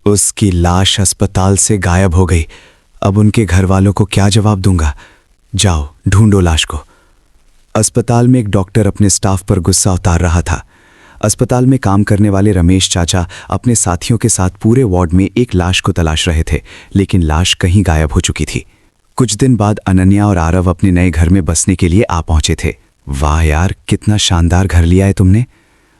उसकी लाश अस्पताल से गायब हो गई। अब उनके घर वालों को क्या जवाब दूंगा? जाओ ढूंढो लाश को। अस्पताल में एक डॉक्टर अपने स्टाफ पर गुस्सा उतार रहा था। अस्पताल में काम करने वाले रमेश चाचा अपने साथियों के साथ पूरे वार्ड में एक लाश को तलाश रहे थे, लेकिन लाश कहीं गायब हो चुकी थी। कुछ दिन बाद अनन्या और आरव अपने नए घर में बसने के लिए आ पहुंचे थे। वाह यार, कितना शानदार घर लिया है तुमने।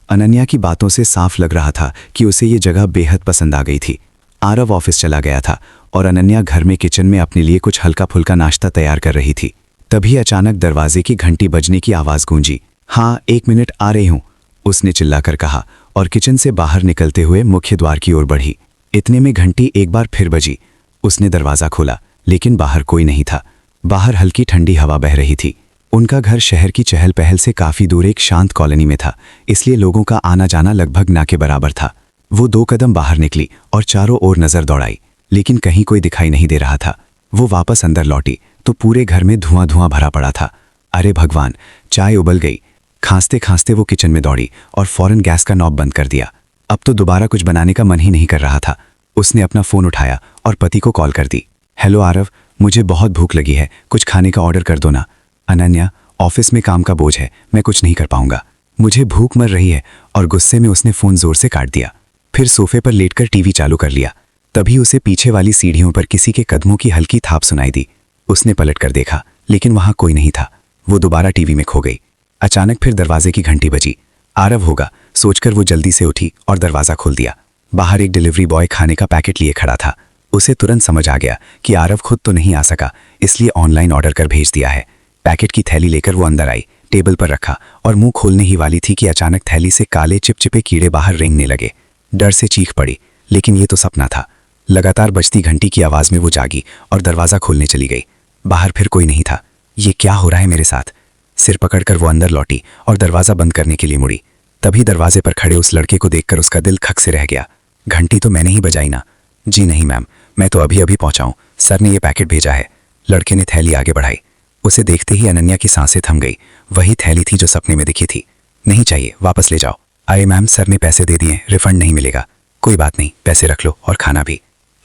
अनन्या की बातों से साफ लग रहा था कि उसे ये जगह बेहद पसंद आ गई थी। आरव ऑफिस चला गया था और अनन्या घर में किचन में अपने लिए कुछ हल्का फुल्का नाश्ता तैयार कर रही थी। तभी अचानक दरवाजे की घंटी बजने की आवाज गूंजी। हाँ, 1 मिनट आ रही हूं, उसने चिल्लाकर कहा और किचन से बाहर निकलते हुए मुख्य द्वार की ओर बढ़ी। इतने में घंटी एक बार फिर बजी। उसने दरवाजा खोला, लेकिन बाहर कोई नहीं था। बाहर हल्की ठंडी हवा बह रही थी। उनका घर शहर की चहल पहल से काफी दूर एक शांत कॉलोनी में था, इसलिए लोगों का आना जाना लगभग ना के बराबर था। वो 2 कदम बाहर निकली और चारों ओर नजर दौड़ाई, लेकिन कहीं कोई दिखाई नहीं दे रहा था। वो वापस अंदर लौटी तो पूरे घर में धुआं धुआं भरा पड़ा था। अरे भगवान, चाय उबल गई। खांसते खांसते वो किचन में दौड़ी और फौरन गैस का नॉब बंद कर दिया। अब तो दोबारा कुछ बनाने का मन ही नहीं कर रहा था। उसने अपना फोन उठाया और पति को कॉल कर दी। हेलो आरव, मुझे बहुत भूख लगी है, कुछ खाने का ऑर्डर कर दो ना। अनन्या, ऑफिस में काम का बोझ है, मैं कुछ नहीं कर पाऊंगा। मुझे भूख मर रही है। और गुस्से में उसने फोन जोर से काट दिया। फिर सोफे पर लेटकर टीवी चालू कर लिया। तभी उसे पीछे वाली सीढ़ियों पर किसी के कदमों की हल्की थाप सुनाई दी। उसने पलटकर देखा, लेकिन वहां कोई नहीं था। वो दोबारा टीवी में खो गई। अचानक फिर दरवाजे की घंटी बजी। आरव होगा सोचकर वो जल्दी से उठी और दरवाजा खोल दिया। बाहर एक डिलीवरी बॉय खाने का पैकेट लिए खड़ा था। उसे तुरंत समझ आ गया कि आरव खुद तो नहीं आ सका, इसलिए ऑनलाइन ऑर्डर कर भेज दिया है। पैकेट की थैली लेकर वो अंदर आई, टेबल पर रखा और मुंह खोलने ही वाली थी कि अचानक थैली से काले चिपचिपे कीड़े बाहर रेंगने लगे। डर से चीख पड़ी, लेकिन ये तो सपना था। लगातार बजती घंटी की आवाज में वो जागी और दरवाजा खोलने चली गई। बाहर फिर कोई नहीं था। ये क्या हो रहा है मेरे साथ? सिर पकड़कर वो अंदर लौटी और दरवाजा बंद करने के लिए मुड़ी। तभी दरवाजे पर खड़े उस लड़के को देखकर उसका दिल खक से रह गया। घंटी तो मैंने ही बजाई ना। जी नहीं मैम, मैं तो अभी अभी पहुंचा हूं, सर ने ये पैकेट भेजा है। लड़के ने थैली आगे बढ़ाई। उसे देखते ही अनन्या की सांसें थम गई। वही थैली थी जो सपने में दिखी थी। नहीं चाहिए, वापस ले जाओ। अरे मैम, सर ने पैसे दे दिए, रिफंड नहीं मिलेगा। कोई बात नहीं, पैसे रख लो और खाना भी,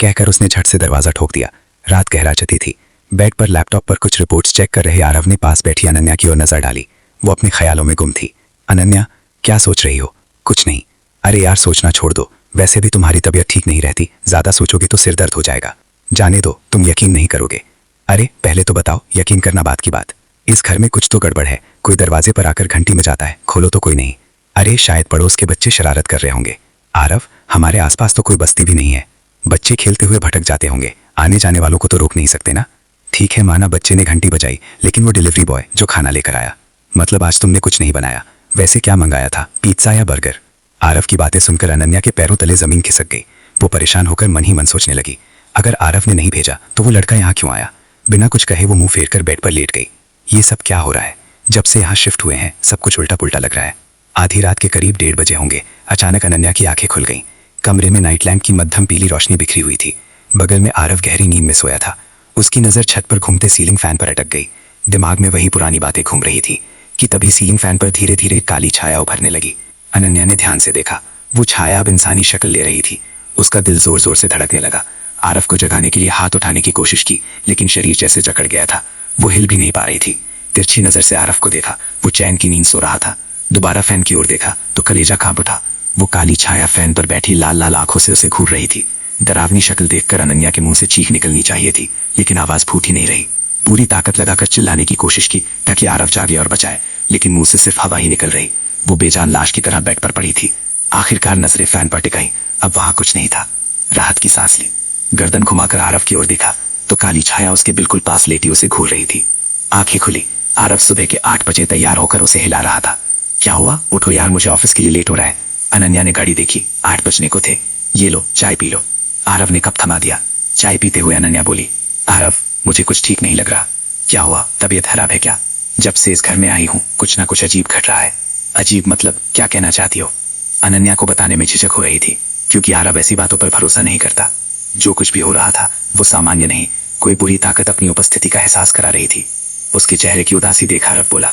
कहकर उसने झट से दरवाजा ठोक दिया। रात गहरा चती थी। बेड पर लैपटॉप पर कुछ रिपोर्ट्स चेक कर रहे आरव ने पास बैठी अनन्या की ओर नजर डाली। वो अपने ख्यालों में गुम थी। अनन्या, क्या सोच रही हो? कुछ नहीं। अरे यार, सोचना छोड़ दो, वैसे भी तुम्हारी तबीयत ठीक नहीं रहती, ज्यादा सोचोगे तो सिर दर्द हो जाएगा। जाने दो, तुम यकीन नहीं करोगे। अरे पहले तो बताओ, यकीन करना बात की बात। इस घर में कुछ तो गड़बड़ है। कोई दरवाजे पर आकर घंटी बजाता है, खोलो तो कोई नहीं। अरे शायद पड़ोस के बच्चे शरारत कर रहे होंगे। आरव, हमारे आसपास तो कोई बस्ती भी नहीं है। बच्चे खेलते हुए भटक जाते होंगे, आने जाने वालों को तो रोक नहीं सकते ना। ठीक है माना बच्चे ने घंटी बजाई, लेकिन वो डिलीवरी बॉय जो खाना लेकर आया, मतलब आज तुमने कुछ नहीं बनाया। वैसे क्या मंगाया था, पिज्जा या बर्गर? आरव की बातें सुनकर अनन्या के पैरों तले जमीन खिसक गई। वो परेशान होकर मन ही मन सोचने लगी, अगर आरव ने नहीं भेजा तो वो लड़का यहाँ क्यों आया? बिना कुछ कहे वो मुंह फेर कर बेड पर लेट गई। ये सब क्या हो रहा है? जब से यहाँ शिफ्ट हुए हैं सब कुछ उल्टा पुल्टा लग रहा है। आधी रात के करीब 1:30 बजे होंगे। अचानक अनन्या की आंखें खुल गईं। कमरे में नाइट लैंप की मध्यम पीली रोशनी बिखरी हुई थी। बगल में आरव गहरी नींद में सोया था। उसकी नजर छत पर घूमते सीलिंग फैन पर अटक गई। दिमाग में वही पुरानी बातें घूम रही थी कि तभी सीलिंग फैन पर धीरे धीरे काली छाया उभरने लगी। अनन्या ने ध्यान से देखा। वो छाया अब इंसानी शक्ल ले रही थी। उसका दिल जोर जोर से धड़कने लगा। आरव को जगाने के लिए हाथ उठाने की कोशिश की, लेकिन शरीर जैसे जकड़ गया था। वो हिल भी नहीं पा रही थी। तिरछी नजर से आरव को देखा। वो चैन की नींद सो रहा था। दोबारा फैन की ओर देखा तो कलेजा कांप उठा। वो काली छाया फैन पर बैठी लाल लाल आंखों से उसे घूर रही थी। डरावनी शक्ल देखकर अनन्या के मुंह से चीख निकलनी चाहिए थी, लेकिन आवाज फूट ही नहीं रही। पूरी ताकत लगाकर चिल्लाने की कोशिश की ताकि आरव जागे और बचाए, लेकिन मुंह से सिर्फ हवा ही निकल रही। वो बेजान लाश की तरह बेड पर पड़ी थी। आखिरकार नजरें फैन पर टिकाई। अब वहां कुछ नहीं था। राहत की सांस ली। गर्दन घुमाकर आरव की ओर देखा तो काली छाया उसके बिल्कुल पास लेटी उसे घूर रही थी। आंखें खुली। आरव सुबह के 8 बजे तैयार होकर उसे हिला रहा था। क्या हुआ? उठो यार, मुझे ऑफिस के लिए लेट हो रहा है। अनन्या ने घड़ी देखी, 8 बजने को थे। ये लो, चाय पी लो। आरव ने कप थमा दिया। चाय पीते हुए अनन्या बोली, आरव, मुझे कुछ ठीक नहीं लग रहा। क्या हुआ? तबीयत खराब है क्या? जब से इस घर में आई हूं कुछ ना कुछ अजीब घट रहा है। अजीब मतलब क्या कहना चाहती हो? अनन्या को बताने में झिझक हो रही थी, क्योंकि आरव ऐसी बातों पर भरोसा नहीं करता। जो कुछ भी हो रहा था वो सामान्य नहीं, कोई बुरी ताकत अपनी उपस्थिति का एहसास करा रही थी। उसके चेहरे की उदासी देख आरव बोला,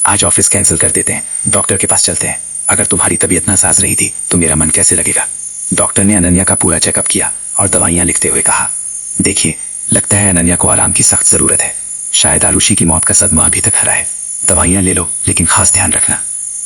आज ऑफिस कैंसिल कर देते हैं, डॉक्टर के पास चलते हैं। अगर तुम्हारी तबीयत नासाज रही थी तो मेरा मन कैसे लगेगा? डॉक्टर ने अनन्या का पूरा चेकअप किया और दवाइयां लिखते हुए कहा, देखिए, लगता है अनन्या को आराम की सख्त जरूरत है। शायद आरुषि की मौत का सदमा अभी तक हरा है। दवाइयां ले लो, लेकिन खास ध्यान रखना।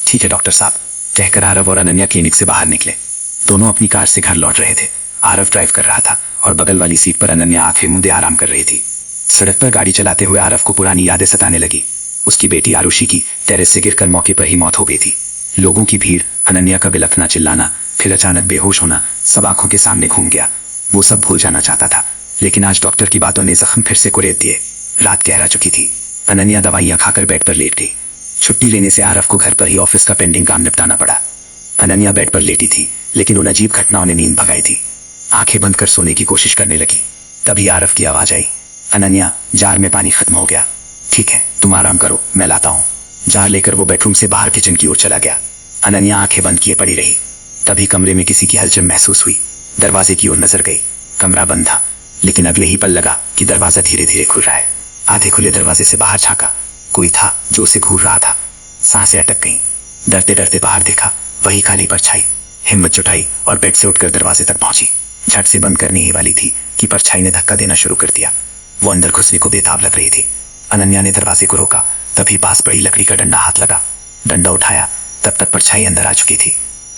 ठीक है डॉक्टर साहब, कहकर आरव और अनन्या क्लिनिक से बाहर निकले। दोनों अपनी कार से घर लौट रहे थे। आरव ड्राइव कर रहा था और बगल वाली सीट पर अनन्या आंखें मूंदे आराम कर रही थी। सड़क पर गाड़ी चलाते हुए आरव को पुरानी यादें सताने लगी। उसकी बेटी आरुषि की टेरेस से गिरकर मौके पर ही मौत हो गई थी। लोगों की भीड़, अनन्या का बिलखना चिल्लाना, फिर अचानक बेहोश होना, सब आंखों के सामने घूम गया। वो सब भूल जाना चाहता था, लेकिन आज डॉक्टर की बातों ने जख्म फिर से कुरेद दिए। रात गहरा चुकी थी। अनन्या दवाइयां खाकर बेड पर लेट गई। छुट्टी लेने से आरव को घर पर ही ऑफिस का पेंडिंग काम निपटाना पड़ा। अनन्या बेड पर लेटी थी, लेकिन उन अजीब घटनाओं ने नींद भगाई थी। आंखें बंद कर सोने की कोशिश करने लगी। तभी आरव की आवाज आई, अनन्या, जार में पानी खत्म हो गया। ठीक है, तुम आराम करो, मैं लाता हूँ। जार लेकर वो बेडरूम से बाहर किचन की ओर चला गया। अनन्या आंखें बंद किए पड़ी रही। तभी कमरे में किसी की हलचल महसूस हुई। दरवाजे की ओर नजर गई। कमरा बंद था, लेकिन अगले ही पल लगा कि दरवाजा धीरे धीरे खुल रहा है। आधे खुले दरवाजे से बाहर झांका। कोई था जो उसे घूर रहा था। सांसें अटक गईं। डरते डरते बाहर देखा, वही काली परछाई। हिम्मत जुटाई और बेड से उठकर दरवाजे तक पहुंची। झट से बंद करने ही वाली थी कि परछाई ने धक्का देना शुरू कर दिया। वो अंदर घुसने को बेताब लग रही थी। अनन्या ने दरवाजे को रोका। तभी पास पड़ी लकड़ी का डंडा हाथ लगा। डंडा उठाया, तब तक परछाई अंदर आ चुकी थी।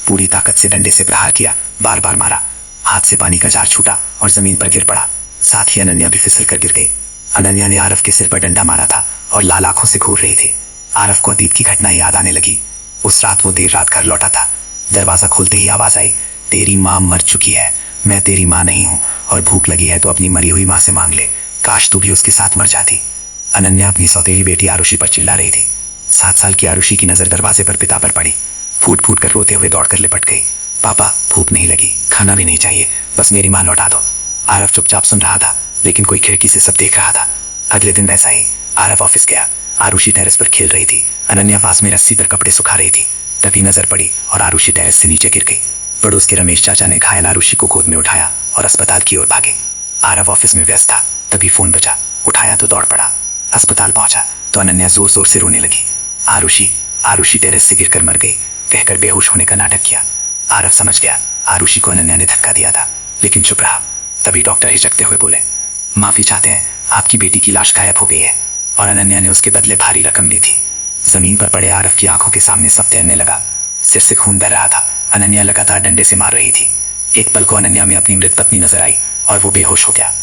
पूरी ताकत से डंडे से प्रहार किया, बार बार मारा। हाथ से पानी का जार छूटा और जमीन पर गिर पड़ा। साथ ही अनन्या भी फिसल कर गिर गई। अनन्या ने आरव के सिर पर डंडा मारा था और लाल आंखों से घूर रही थी। आरव को अतीत की घटना याद आने लगी। उस रात वो देर रात घर लौटा था। दरवाजा खोलते ही आवाज आई, तेरी माँ मर चुकी है, मैं तेरी माँ नहीं हूँ, और भूख लगी है तो अपनी मरी हुई माँ से मांग ले। काश तू भी उसके साथ मर जाती। अनन्या अपनी सौतेली बेटी आरुषि पर चिल्ला रही थी। 7 साल की आरुषि की नजर दरवाजे पर पिता पर पड़ी। फूट फूट कर रोते हुए दौड़कर लिपट गई। पापा, भूख नहीं लगी, खाना भी नहीं चाहिए, बस मेरी माँ लौटा दो। आरव चुपचाप सुन रहा था, लेकिन कोई खिड़की से सब देख रहा था। अगले दिन वैसा ही। आरव ऑफिस गया। आरुषि टेरेस पर खेल रही थी। अनन्या पास में रस्सी पर कपड़े सुखा रही थी। तभी नजर पड़ी और आरुषि टेरेस से नीचे गिर गई। पड़ोस के रमेश चाचा ने घायल आरुषि को गोद में उठाया और अस्पताल की ओर भागे। आरव ऑफिस में व्यस्त था। तभी फोन बजा। उठाया तो दौड़ पड़ा। अस्पताल पहुंचा तो अनन्या जोर जोर से रोने लगी। आरुषि, आरुषि टेरेस से गिरकर मर गई, कहकर बेहोश होने का नाटक किया। आरव समझ गया आरुषि को अनन्या ने धक्का दिया था, लेकिन चुप रहा। तभी डॉक्टर हिचकते हुए बोले, माफी चाहते हैं, आपकी बेटी की लाश गायब हो गई है और अनन्या ने उसके बदले भारी रकम ली थी। जमीन पर पड़े आरव की आंखों के सामने सब तैरने लगा। सिर से खून बह रहा था। अनन्या लगातार डंडे से मार रही थी। एक पल को अनन्या में अपनी मृत पत्नी नजर आई और वो बेहोश हो गया।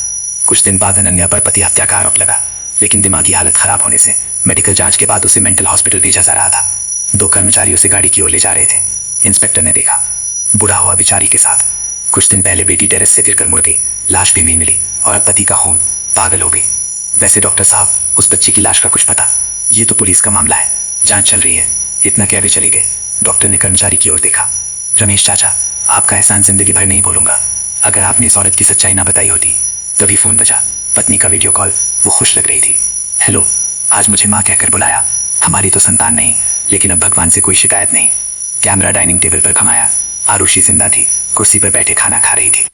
कुछ दिन बाद अनन्या पर पति हत्या का आरोप लगा, लेकिन दिमागी हालत खराब होने से मेडिकल जांच के बाद उसे मेंटल हॉस्पिटल भेजा जा रहा था। 2 कर्मचारी उसे गाड़ी की ओर ले जा रहे थे। इंस्पेक्टर ने देखा, बुढ़ा हुआ बेचारी के साथ। कुछ दिन पहले बेटी टेरेस से गिरकर मुड़ गई, लाश भी नहीं मिली और अब पति का खून, पागल हो गई। वैसे डॉक्टर साहब, उस बच्ची की लाश का कुछ पता? ये तो पुलिस का मामला है, जांच चल रही है। इतना कह के चले गए। डॉक्टर ने कर्मचारी की ओर देखा। रमेश चाचा, आपका एहसान जिंदगी भर नहीं भूलूंगा। अगर आपने इस औरत की सच्चाई ना बताई होती। तभी फोन बजा। पत्नी का वीडियो कॉल। वो खुश लग रही थी। हेलो, आज मुझे माँ कहकर बुलाया। हमारी तो संतान नहीं, लेकिन अब भगवान से कोई शिकायत नहीं। कैमरा डाइनिंग टेबल पर घुमाया। आरुषि जिंदा थी, कुर्सी पर बैठे खाना खा रही थी।